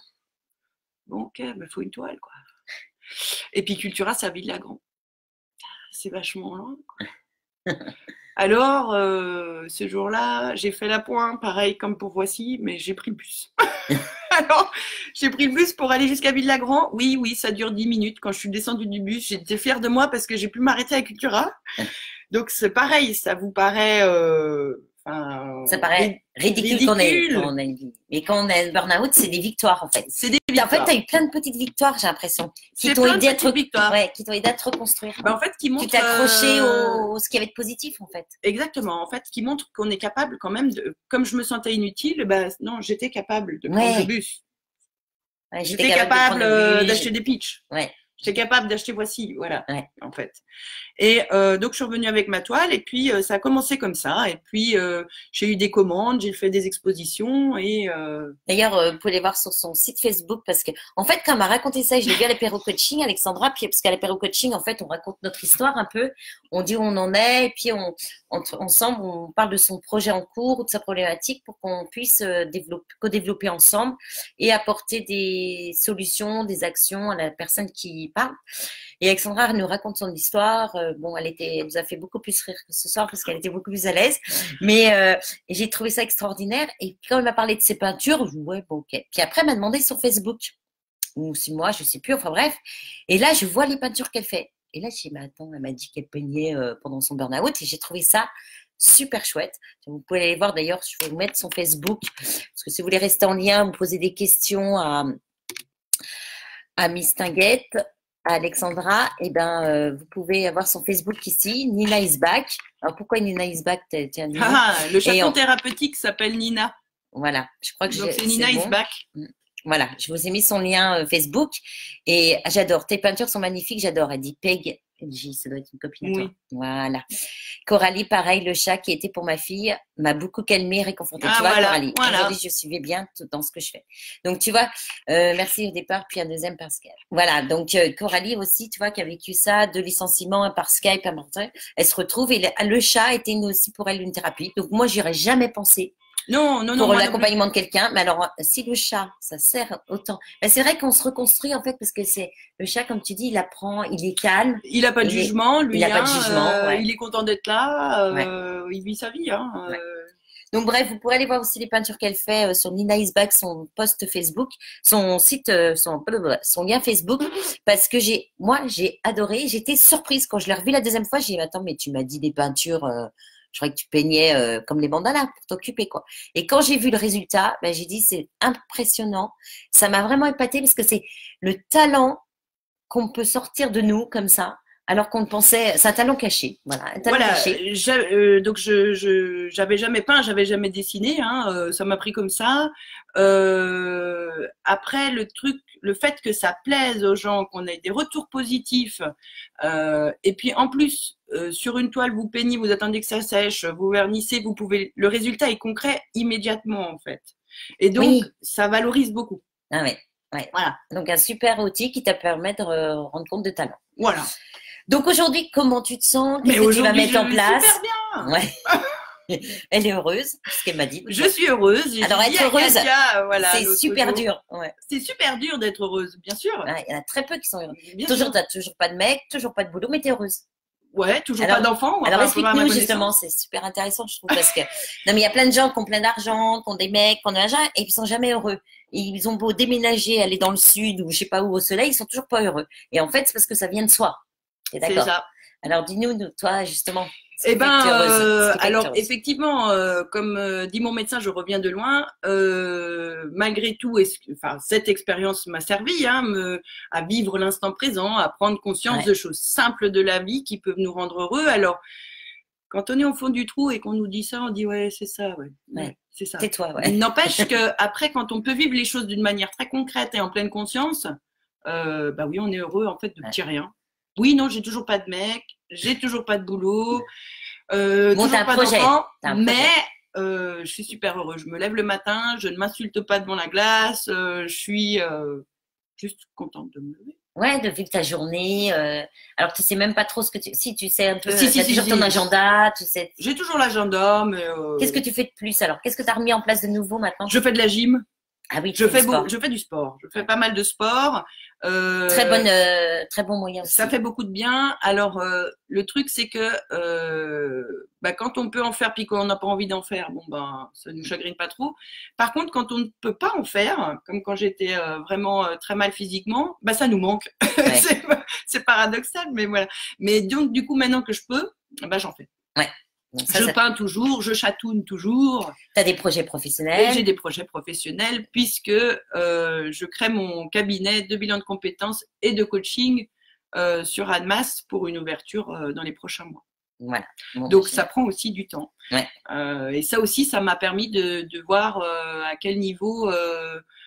Bon ok, mais faut une toile quoi. Et puis Cultura, c'est à Ville-Lagrand. C'est vachement loin quoi. Alors ce jour-là, j'ai fait la pointe, pareil comme pour Voici, mais j'ai pris le bus. Alors, j'ai pris le bus pour aller jusqu'à Ville-Lagrand. Oui, ça dure 10 minutes. Quand je suis descendue du bus, j'étais fière de moi parce que j'ai pu m'arrêter à Cultura. Donc, c'est pareil, ça vous paraît... ça paraît ridicule. Quand on a une vie. Mais quand on a un burn-out, c'est des victoires, en fait. C'est des victoires. En fait, tu as eu plein de petites victoires, j'ai l'impression. Qui t'ont aidé à te reconstruire. En fait, qui montrent... Tu t'es accroché au ce qu'il y avait de positif, en fait. Exactement. En fait, qui montre qu'on est capable quand même de... Comme je me sentais inutile, non, j'étais capable de prendre le bus. Ouais, j'étais capable d'acheter des pitchs. Ouais. J'étais capable d'acheter Voici, voilà, en fait. Et donc, je suis revenue avec ma toile et puis ça a commencé comme ça. Et puis, j'ai eu des commandes, j'ai fait des expositions et… D'ailleurs, vous pouvez les voir sur son site Facebook parce que, en fait, quand elle m'a raconté ça, je l'ai vu à l'apéro coaching, Alexandra, puis parce qu'à l'apéro coaching, en fait, on raconte notre histoire un peu, on dit où on en est, et puis ensemble, on parle de son projet en cours ou de sa problématique pour qu'on puisse co-développer ensemble et apporter des solutions, des actions à la personne qui parle. Et Alexandra nous raconte son histoire. Bon, elle nous a fait beaucoup plus rire que ce soir parce qu'elle était beaucoup plus à l'aise. Mais j'ai trouvé ça extraordinaire. Et quand elle m'a parlé de ses peintures, je dis ouais, bon, ok. Puis après, elle m'a demandé sur Facebook, ou si moi, je sais plus, enfin bref. Et là, je vois les peintures qu'elle fait. Et là, je dis, mais attends, elle m'a dit qu'elle peignait pendant son burn-out. Et j'ai trouvé ça super chouette. Vous pouvez aller voir d'ailleurs, je vais vous mettre son Facebook. Parce que si vous voulez rester en lien, vous posez des questions à Miss Tinguette, à Alexandra, et vous pouvez avoir son Facebook ici, Nina is back. Alors pourquoi Nina is back? Le chaton thérapeutique s'appelle Nina. Voilà, je crois que donc c'est Nina is back. Voilà, je vous ai mis son lien Facebook et j'adore. Tes peintures sont magnifiques, j'adore. Elle dit Peg, ça doit être une copine à toi. Voilà. Coralie, pareil, le chat qui était pour ma fille m'a beaucoup calmée, réconfortée. Tu vois, Coralie, aujourd'hui, je suivais bien dans ce que je fais. Donc, tu vois, merci au départ, puis un deuxième par Skype. Voilà, donc Coralie aussi, tu vois, qui a vécu ça, 2 licenciements, par Skype, un Martin, elle se retrouve et le chat était aussi pour elle une thérapie. Donc, moi, j'aurais jamais pensé. Non. Pour l'accompagnement de quelqu'un. Mais alors, si le chat, ça sert autant. C'est vrai qu'on se reconstruit, en fait, parce que c'est le chat, comme tu dis, il apprend, il est calme. Il n'a pas de jugement, lui. Il n'a pas de jugement. Il est content d'être là. Il vit sa vie. Hein, Donc bref, vous pourrez aller voir aussi les peintures qu'elle fait sur Nina Isbach, son post Facebook, son site, son lien Facebook, parce que moi, j'ai adoré. J'étais surprise quand je l'ai revue la deuxième fois. J'ai dit, attends, mais tu m'as dit des peintures, je croyais que tu peignais comme les bandanas pour t'occuper, quoi. Et quand j'ai vu le résultat, ben, j'ai dit, c'est impressionnant. Ça m'a vraiment épatée parce que c'est le talent qu'on peut sortir de nous comme ça. Alors qu'on pensait, c'est un talent caché, voilà, un talent Voilà, caché. donc j'avais jamais peint, j'avais jamais dessiné, hein, ça m'a pris comme ça. Après le fait que ça plaise aux gens, qu'on ait des retours positifs, et puis en plus sur une toile vous peignez, vous attendez que ça sèche, vous vernissez, le résultat est concret immédiatement en fait, et donc Oui. ça valorise beaucoup. Ah ouais, ouais. Voilà. Donc un super outil qui te permet de rendre compte de talent. Voilà. Donc aujourd'hui, comment tu te sens? Mais Qu'est-ce que tu vas mettre en je vais place? super bien. Ouais. Elle est heureuse, ce qu'elle m'a dit. Je suis heureuse. Alors être heureuse, voilà, c'est super dur. Ouais. C'est super dur d'être heureuse, bien sûr. Ouais, il y en a très peu qui sont heureux. Bien Toujours, sûr. t'as toujours pas de mec, toujours pas de boulot, mais t'es heureuse. Ouais, toujours Alors, pas d'enfant. Alors explique-nous justement, c'est super intéressant, je trouve, parce que non mais il y a plein de gens qui ont plein d'argent, qui ont des mecs, qui ont de l'argent, et ils sont jamais heureux. Et ils ont beau déménager, aller dans le sud ou je sais pas où au soleil, ils sont toujours pas heureux. Et en fait, c'est parce que ça vient de soi. T'es d'accord? C'est ça. Alors dis-nous, toi justement. Eh ben, alors effectivement, comme dit mon médecin, je reviens de loin. Malgré tout, cette expérience m'a servi à vivre l'instant présent, à prendre conscience de choses simples de la vie qui peuvent nous rendre heureux. Alors, quand on est au fond du trou et qu'on nous dit ça, on dit ouais, c'est ça, ouais. C'est ça. C'est toi, ouais. N'empêche que après, quand on peut vivre les choses d'une manière très concrète et en pleine conscience, bah oui, on est heureux en fait de petit rien. Oui, non, j'ai toujours pas de mec, j'ai toujours pas de boulot, toujours pas d'enfant, mais je suis super heureux. Je me lève le matin, je ne m'insulte pas devant la glace, je suis juste contente de me lever. Ouais, de vivre ta journée. Alors tu sais même pas trop ce que si tu sais un peu. Si, toujours ton agenda, tu sais. J'ai toujours l'agenda, mais. Qu'est-ce que tu fais de plus alors? Qu'est-ce que tu as remis en place de nouveau maintenant? Je fais de la gym. Ah oui, je fais du sport. Je fais pas mal de sport. Très bon moyen aussi. Ça fait beaucoup de bien. Alors, le truc, c'est que quand on peut en faire puis qu'on n'a pas envie d'en faire, bon ben, ça nous chagrine pas trop. Par contre, quand on ne peut pas en faire, comme quand j'étais vraiment très mal physiquement, bah ça nous manque. Ouais. C'est paradoxal, mais voilà. Mais donc, du coup, maintenant que je peux, bah j'en fais. Ouais. Je peins toujours, je chatouille toujours. Tu as des projets professionnels? J'ai des projets professionnels puisque je crée mon cabinet de bilan de compétences et de coaching sur Annemasse pour une ouverture dans les prochains mois. Voilà. Bon, donc ça prend aussi du temps. Ouais. Et ça aussi, ça m'a permis de voir à quel niveau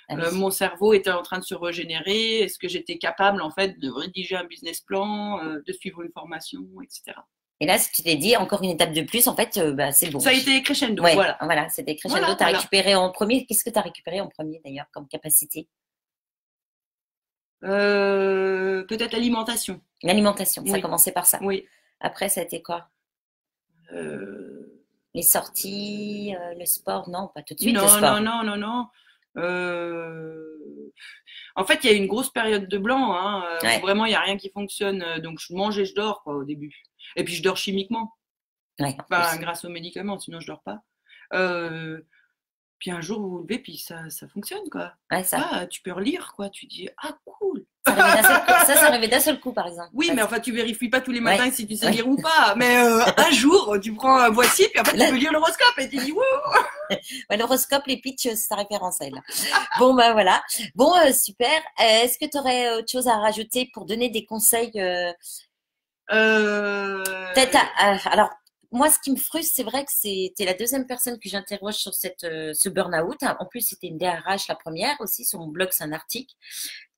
mon cerveau était en train de se régénérer. Est-ce que j'étais capable en fait de rédiger un business plan, de suivre une formation, etc. Et là, si tu t'es dit encore une étape de plus, en fait, c'est bon. Ça a été crescendo. Ouais, voilà, c'était crescendo. Voilà, tu as récupéré en premier. Qu'est-ce que tu as récupéré en premier d'ailleurs comme capacité? Peut-être l'alimentation. L'alimentation, ça a commencé par ça. Oui. Après, ça a été quoi? Les sorties, le sport? Non, pas tout de suite. Non. En fait, il y a eu une grosse période de blanc. Où vraiment, il n'y a rien qui fonctionne. Donc, je mange et je dors quoi, au début. Et puis, je dors chimiquement. Ouais, grâce aux médicaments, sinon je dors pas. Puis un jour, vous vous levez, puis ça fonctionne, quoi. Ouais, ça. Tu peux relire, quoi. Tu dis, ah, cool. Ça arrivait d'un seul coup, par exemple. Oui, mais enfin, tu vérifies pas tous les matins si tu sais lire ou pas. Mais un jour, tu prends Voici, puis après, tu peux lire l'horoscope et tu dis, wouh. L'horoscope, les pitchs, ça référence à elle. Bon, ben voilà. Bon, super. Est-ce que tu aurais autre chose à rajouter pour donner des conseils Peut-être alors, moi, ce qui me frustre, c'est vrai que c'était la deuxième personne que j'interroge sur ce burn-out. En plus, c'était une DRH, la première aussi. Sur mon blog, c'est un article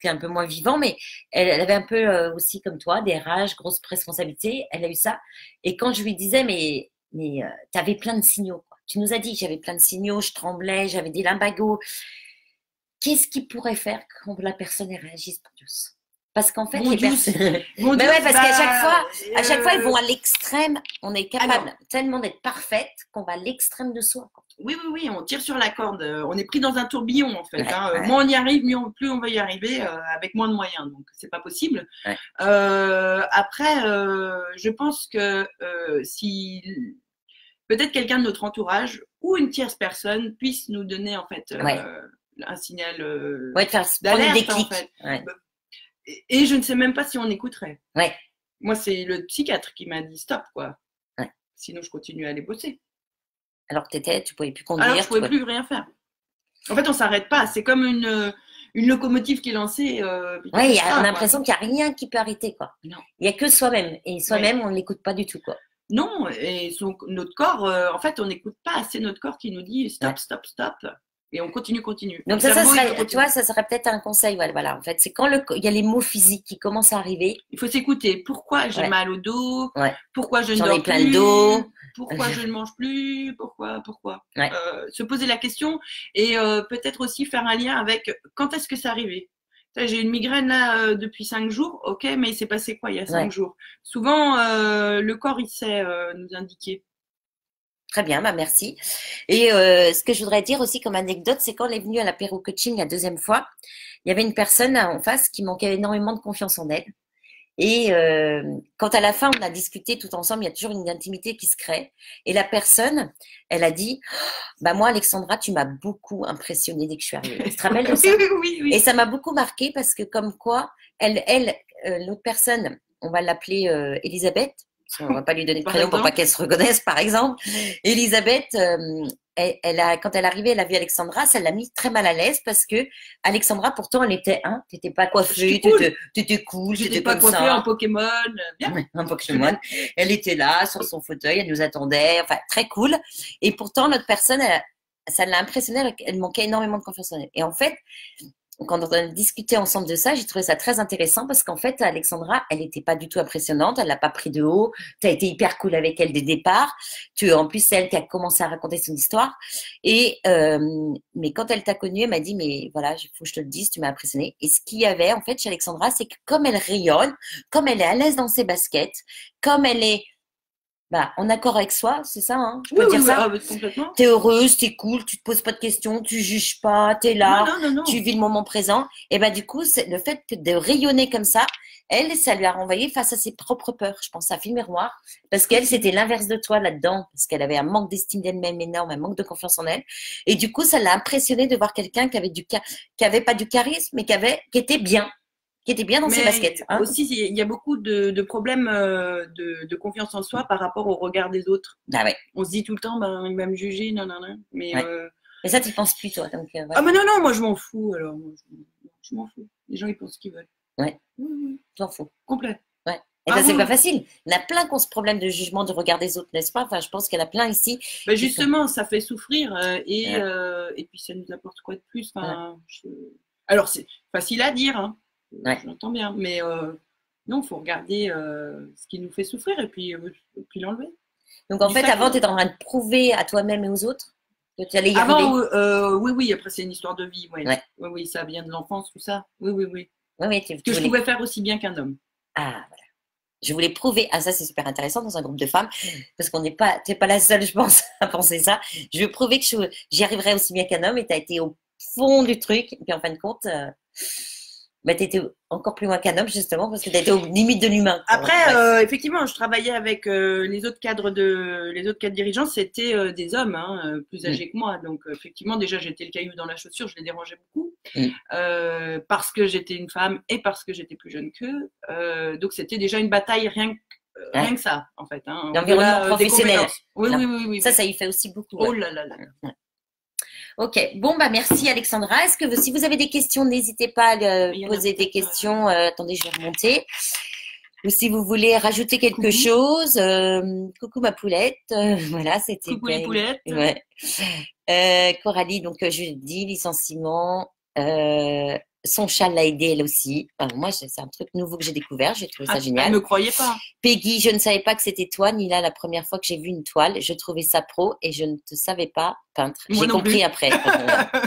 qui est un peu moins vivant, mais elle avait un peu aussi, comme toi, DRH, grosse responsabilité. Elle a eu ça. Et quand je lui disais, mais tu avais plein de signaux, quoi. Tu nous as dit, j'avais plein de signaux, je tremblais, j'avais des lumbagos. Qu'est-ce qui pourrait faire que la personne réagisse pour Dieu? Parce qu'en fait, les personnes. Parce qu'à chaque fois, ils vont à l'extrême. On est capable tellement d'être parfaite qu'on va à l'extrême de soi, quoi. Oui, on tire sur la corde. On est pris dans un tourbillon, en fait. Moins on y arrive, plus on va y arriver avec moins de moyens. Donc, c'est pas possible. Ouais. Après, je pense que si peut-être quelqu'un de notre entourage ou une tierce personne puisse nous donner en fait un signal de faire prendre des clics. En fait. Et je ne sais même pas si on écouterait. Ouais. Moi, c'est le psychiatre qui m'a dit stop, quoi. Ouais. Sinon, je continue à aller bosser. Alors que tu pouvais plus conduire. Alors, je pouvais plus rien faire. En fait, on s'arrête pas. C'est comme une locomotive qui est lancée. Oui, on a l'impression qu'il n'y a rien qui peut arrêter, quoi. Non. Il n'y a que soi-même. Et soi-même, on ne l'écoute pas du tout, quoi. Non, et notre corps, en fait, on n'écoute pas assez notre corps qui nous dit stop, stop, stop. Et on continue. Donc ça serait, tu vois, ça serait peut-être un conseil. Voilà, en fait, c'est quand il y a les mots physiques qui commencent à arriver. Il faut s'écouter. Pourquoi j'ai mal au dos? Pourquoi je ne dors plus? J'en ai plein de dos. Pourquoi je ne mange plus? Pourquoi? Se poser la question et peut-être aussi faire un lien avec quand est-ce que c'est arrivé? J'ai une migraine là depuis 5 jours. Ok, mais il s'est passé quoi il y a 5 jours? Souvent, le corps, il sait nous indiquer. Très bien, merci. Et ce que je voudrais dire aussi comme anecdote, c'est quand elle est venue à l'apéro coaching la deuxième fois, il y avait une personne en face qui manquait énormément de confiance en elle. Et quand à la fin, on a discuté tout ensemble, il y a toujours une intimité qui se crée. Et la personne, elle a dit, moi, Alexandra, tu m'as beaucoup impressionnée dès que je suis arrivée. Tu te rappelles de ça? Oui. Et ça m'a beaucoup marqué parce que comme quoi, l'autre personne, on va l'appeler Elisabeth. On ne va pas lui donner de prénom pour pas qu'elle se reconnaisse, par exemple. Elisabeth, quand elle arrivait, elle a vu Alexandra, ça l'a mis très mal à l'aise parce que Alexandra, pourtant, elle était, t'étais pas coiffée, t'étais cool, t'étais pas coiffée en Pokémon, bien. En Pokémon. Elle était là, sur son fauteuil, elle nous attendait, enfin, très cool. Et pourtant, notre personne, ça l'a impressionnée, elle manquait énormément de confiance en elle. Et en fait, quand on a discuté ensemble de ça, j'ai trouvé ça très intéressant parce qu'en fait, Alexandra, elle n'était pas du tout impressionnante, elle l'a pas pris de haut, tu as été hyper cool avec elle dès le départ, en plus, c'est elle qui a commencé à raconter son histoire, et mais quand elle t'a connue, elle m'a dit, mais voilà, il faut que je te le dise, tu m'as impressionnée. Et ce qu'il y avait, en fait, chez Alexandra, c'est que comme elle rayonne, comme elle est à l'aise dans ses baskets, comme elle est en accord avec soi, c'est ça, hein? Je peux dire ça. Complètement. T'es heureuse, t'es cool, tu te poses pas de questions, tu juges pas, t'es là, non. tu vis le moment présent. Et du coup, c'est le fait de rayonner comme ça, ça lui a renvoyé face à ses propres peurs. Je pense à Film Miroir, parce qu'elle, c'était l'inverse de toi là-dedans, parce qu'elle avait un manque d'estime d'elle-même énorme, un manque de confiance en elle. Et du coup, ça l'a impressionné de voir quelqu'un qui avait pas du charisme, mais qui était bien. Qui était bien dans ses baskets. Hein. Aussi, il y a beaucoup de problèmes de confiance en soi par rapport au regard des autres. Ah ouais. On se dit tout le temps, il va me juger, non. Mais, mais ça, tu penses plus, toi. Donc, Ah, mais non, moi, je m'en fous. Alors, je m'en fous. Les gens, ils pensent ce qu'ils veulent. Ouais. T'en fous. Complet. Ouais. Et ça, c'est pas facile. Il y en a plein qui ont ce problème de jugement, de regard des autres, n'est-ce pas? Enfin, je pense qu'il y en a plein ici. Justement, ça fait souffrir et puis ça nous apporte quoi de plus? Alors, c'est facile à dire, hein. J'entends bien, mais non, il faut regarder ce qui nous fait souffrir et puis l'enlever. Donc en fait, avant, tu étais en train de prouver à toi-même et aux autres que tu allais y arriver. Oui, après c'est une histoire de vie. Oui, ça vient de l'enfance, tout ça. Oui. Que je pouvais faire aussi bien qu'un homme. Ah, voilà. Je voulais prouver, ça c'est super intéressant dans un groupe de femmes, parce qu'on tu n'es pas la seule, je pense, à penser ça. Je veux prouver que j'y arriverais aussi bien qu'un homme et tu as été au fond du truc. Et puis en fin de compte... tu étais encore plus loin qu'un homme, justement, parce que tu étais aux limites de l'humain. Après, effectivement, je travaillais avec les autres cadres dirigeants, c'était des hommes, plus âgés que moi. Donc, effectivement, déjà, j'étais le caillou dans la chaussure, je les dérangeais beaucoup, parce que j'étais une femme et parce que j'étais plus jeune qu'eux. Donc, c'était déjà une bataille rien que ça, en fait. L'environnement professionnel. Oui. Ça y fait aussi beaucoup. Oh là là. Ok, merci Alexandra. Est-ce que si vous avez des questions, n'hésitez pas à poser des questions. Attendez, je vais remonter. Ou si vous voulez rajouter quelque chose, coucou ma poulette. Voilà, c'était. Coucou les poulettes. Ouais. Coralie, donc je dis licenciement. Son chat l'a aidé elle aussi. Alors, moi, c'est un truc nouveau que j'ai découvert. J'ai trouvé ça génial. Elle ne me croyait pas. Peggy, je ne savais pas que c'était toi, ni là la première fois que j'ai vu une toile. Je trouvais ça pro et je ne te savais pas peintre. J'ai compris après.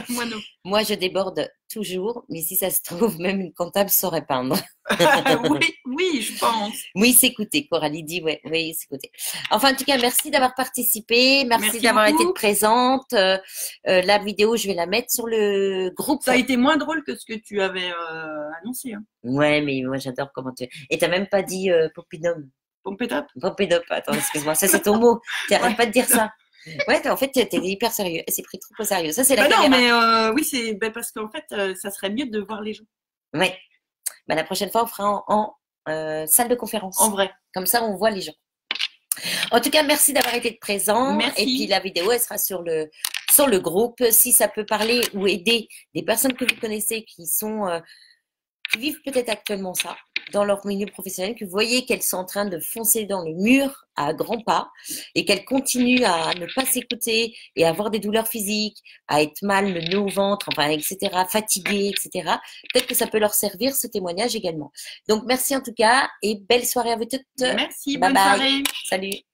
Moi non. Moi, je déborde toujours, mais si ça se trouve, même une comptable saurait peindre. oui, je pense. Oui, c'est écouté. Coralie dit, oui, c'est écouté. Enfin, en tout cas, merci d'avoir participé. Merci d'avoir été présente. La vidéo, je vais la mettre sur le groupe. Ça a été moins drôle que ce que tu avais annoncé. Hein. Ouais, mais moi, j'adore comment tu... Et t'as même pas dit Pompidum. Pompédop. Attends, excuse-moi. Ça, c'est ton mot. Tu n'arrêtes pas de dire ça. Ouais, en fait, tu étais hyper sérieux. Elle s'est pris trop au sérieux. Ça, c'est la Bah non, caméra. mais oui, c'est parce qu'en fait, ça serait mieux de voir les gens. Ouais. Bah, la prochaine fois, on fera en salle de conférence. En vrai. Comme ça, on voit les gens. En tout cas, merci d'avoir été présent. Merci. Et puis, la vidéo, elle sera sur le groupe. Si ça peut parler ou aider des personnes que vous connaissez qui vivent peut-être actuellement ça dans leur milieu professionnel, que vous voyez qu'elles sont en train de foncer dans le mur à grands pas et qu'elles continuent à ne pas s'écouter et à avoir des douleurs physiques, à être mal, le nœud au ventre, enfin, etc., fatiguées, etc. Peut-être que ça peut leur servir ce témoignage également. Donc, merci en tout cas et belle soirée à vous toutes. Merci, Bye bonne bye. soirée. Salut.